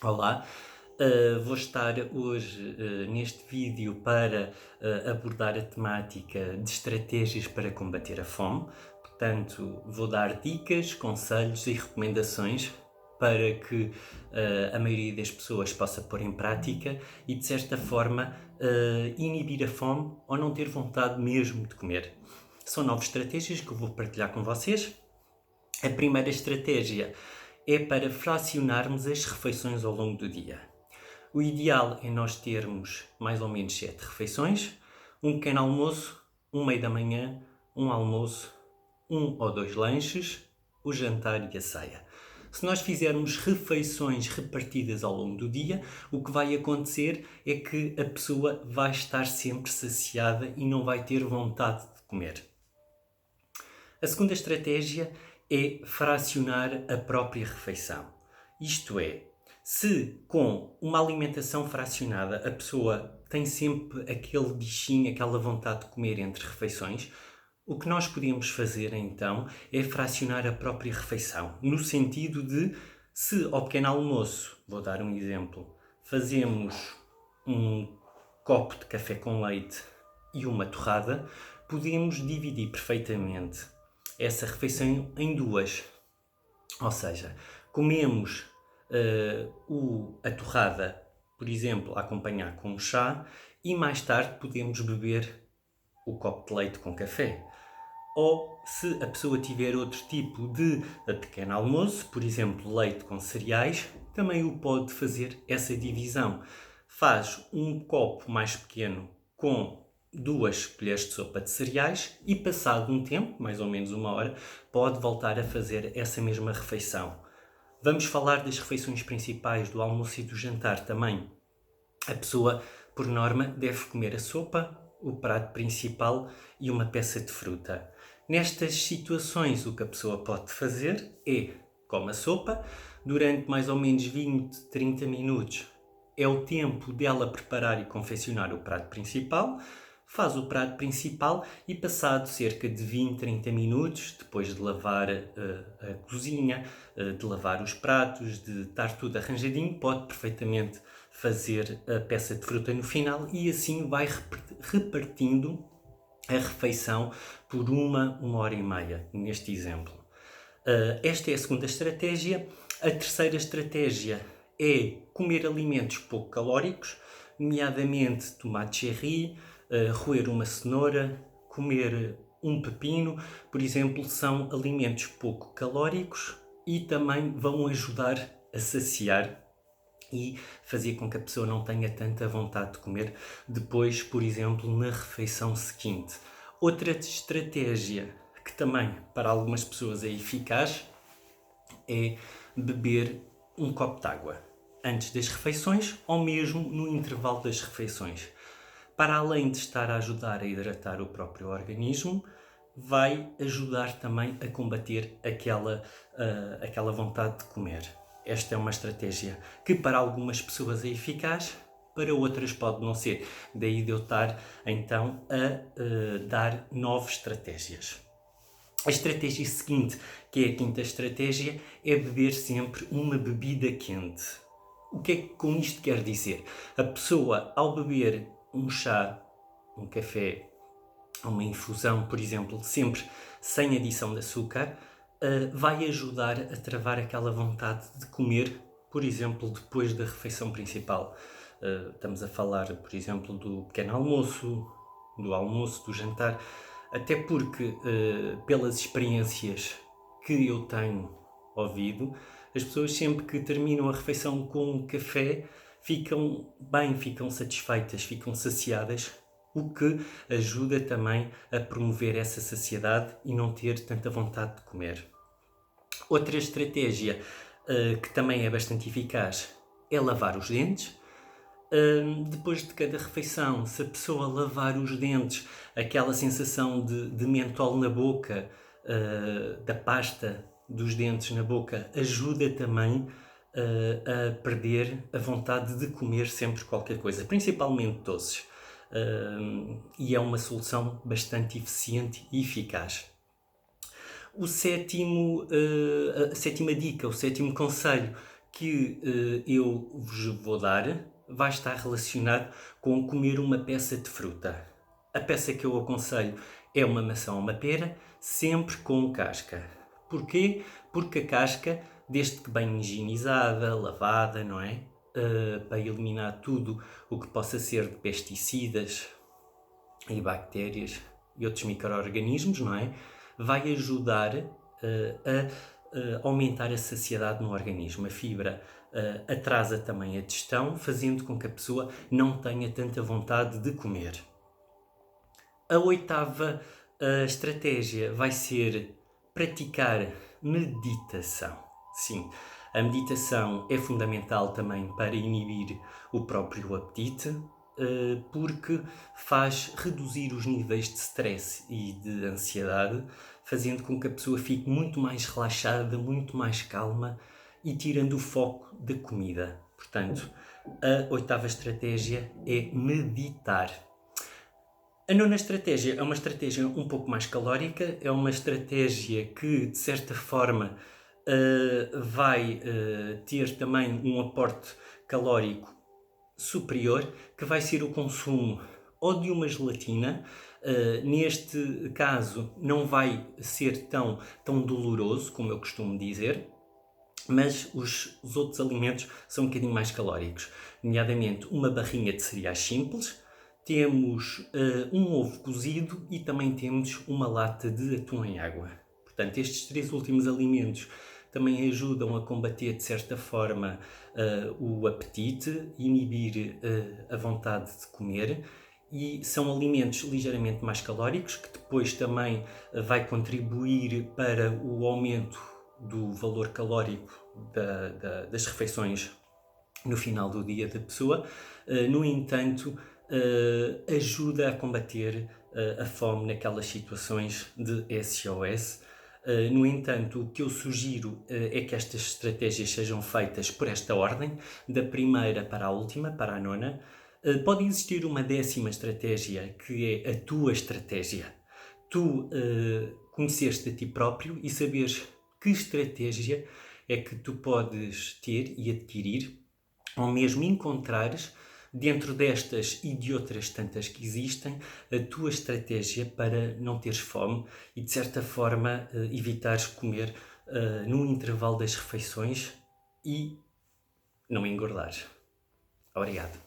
Olá, vou estar hoje neste vídeo para abordar a temática de estratégias para combater a fome. Portanto, vou dar dicas, conselhos e recomendações para que a maioria das pessoas possa pôr em prática e, de certa forma, inibir a fome ou não ter vontade mesmo de comer. São 9 estratégias que eu vou partilhar com vocês. A primeira estratégia é para fracionarmos as refeições ao longo do dia. O ideal é nós termos mais ou menos 7 refeições, um pequeno almoço, um meio da manhã, um almoço, um ou dois lanches, o jantar e a ceia. Se nós fizermos refeições repartidas ao longo do dia, o que vai acontecer é que a pessoa vai estar sempre saciada e não vai ter vontade de comer. A segunda estratégia é fracionar a própria refeição. Isto é, se com uma alimentação fracionada a pessoa tem sempre aquele bichinho, aquela vontade de comer entre refeições, o que nós podemos fazer então é fracionar a própria refeição, no sentido de, se ao pequeno almoço, vou dar um exemplo, fazemos um copo de café com leite e uma torrada, podemos dividir perfeitamente essa refeição em duas. Ou seja, comemos a torrada, por exemplo, a acompanhar com um chá e mais tarde podemos beber o copo de leite com café. Ou se a pessoa tiver outro tipo de pequeno almoço, por exemplo, leite com cereais, também o pode fazer essa divisão. Faz um copo mais pequeno com 2 colheres de sopa de cereais e, passado um tempo, mais ou menos 1 hora, pode voltar a fazer essa mesma refeição. Vamos falar das refeições principais, do almoço e do jantar também. A pessoa, por norma, deve comer a sopa, o prato principal e uma peça de fruta. Nestas situações, o que a pessoa pode fazer é come a sopa, durante mais ou menos 20, 30 minutos é o tempo dela preparar e confeccionar o prato principal, faz o prato principal e, passado cerca de 20, 30 minutos, depois de lavar a cozinha, de lavar os pratos, de estar tudo arranjadinho, pode perfeitamente fazer a peça de fruta no final e assim vai repartindo a refeição por 1 hora e meia, neste exemplo. Esta é a segunda estratégia. A terceira estratégia é comer alimentos pouco calóricos, nomeadamente tomate cherry, roer uma cenoura, comer um pepino, por exemplo, são alimentos pouco calóricos e também vão ajudar a saciar e fazer com que a pessoa não tenha tanta vontade de comer depois, por exemplo, na refeição seguinte. Outra estratégia que também para algumas pessoas é eficaz é beber um copo de água antes das refeições ou mesmo no intervalo das refeições. Para além de estar a ajudar a hidratar o próprio organismo, vai ajudar também a combater aquela vontade de comer. Esta é uma estratégia que para algumas pessoas é eficaz, para outras pode não ser. Daí de eu estar então a dar 9 estratégias. A estratégia seguinte, que é a quinta estratégia, é beber sempre uma bebida quente. O que é que com isto quer dizer? A pessoa, ao beber um chá, um café, uma infusão, por exemplo, sempre sem adição de açúcar, vai ajudar a travar aquela vontade de comer, por exemplo, depois da refeição principal. Estamos a falar, por exemplo, do pequeno almoço, do almoço, do jantar, até porque, pelas experiências que eu tenho ouvido, as pessoas sempre que terminam a refeição com um café ficam bem, ficam satisfeitas, ficam saciadas, o que ajuda também a promover essa saciedade e não ter tanta vontade de comer. Outra estratégia que também é bastante eficaz é lavar os dentes. Depois de cada refeição, se a pessoa lavar os dentes, aquela sensação de mentol na boca, da pasta dos dentes na boca, ajuda também a perder a vontade de comer sempre qualquer coisa, principalmente doces. E é uma solução bastante eficiente e eficaz. A sétima dica, o sétimo conselho, que eu vos vou dar vai estar relacionado com comer uma peça de fruta. A peça que eu aconselho é uma maçã ou uma pera, sempre com casca. Porquê? Porque a casca, desde que bem higienizada, lavada, não é? Para eliminar tudo o que possa ser de pesticidas e bactérias e outros micro-organismos, não é? Vai ajudar a aumentar a saciedade no organismo. A fibra atrasa também a digestão, fazendo com que a pessoa não tenha tanta vontade de comer. A oitava estratégia vai ser praticar meditação. Sim, a meditação é fundamental também para inibir o próprio apetite, porque faz reduzir os níveis de stress e de ansiedade, fazendo com que a pessoa fique muito mais relaxada, muito mais calma e tirando o foco da comida. Portanto, a oitava estratégia é meditar. A nona estratégia é uma estratégia um pouco mais calórica, é uma estratégia que, de certa forma, vai ter também um aporte calórico superior, que vai ser o consumo ou de uma gelatina. Neste caso, não vai ser tão doloroso, como eu costumo dizer, mas os outros alimentos são um bocadinho mais calóricos, nomeadamente uma barrinha de cereais simples, temos um ovo cozido e também temos uma lata de atum em água. Portanto, estes três últimos alimentos também ajudam a combater, de certa forma, o apetite, inibir a vontade de comer, e são alimentos ligeiramente mais calóricos, que depois também vai contribuir para o aumento do valor calórico das refeições no final do dia da pessoa. No entanto, ajuda a combater a fome naquelas situações de SOS. No entanto, o que eu sugiro é que estas estratégias sejam feitas por esta ordem, da primeira para a última, para a nona. Pode existir uma 10ª estratégia, que é a tua estratégia. Tu conheceste a ti próprio e saberes que estratégia é que tu podes ter e adquirir, ou mesmo encontrares dentro destas e de outras tantas que existem, a tua estratégia para não teres fome e, de certa forma, evitares comer no intervalo das refeições e não engordares. Obrigado.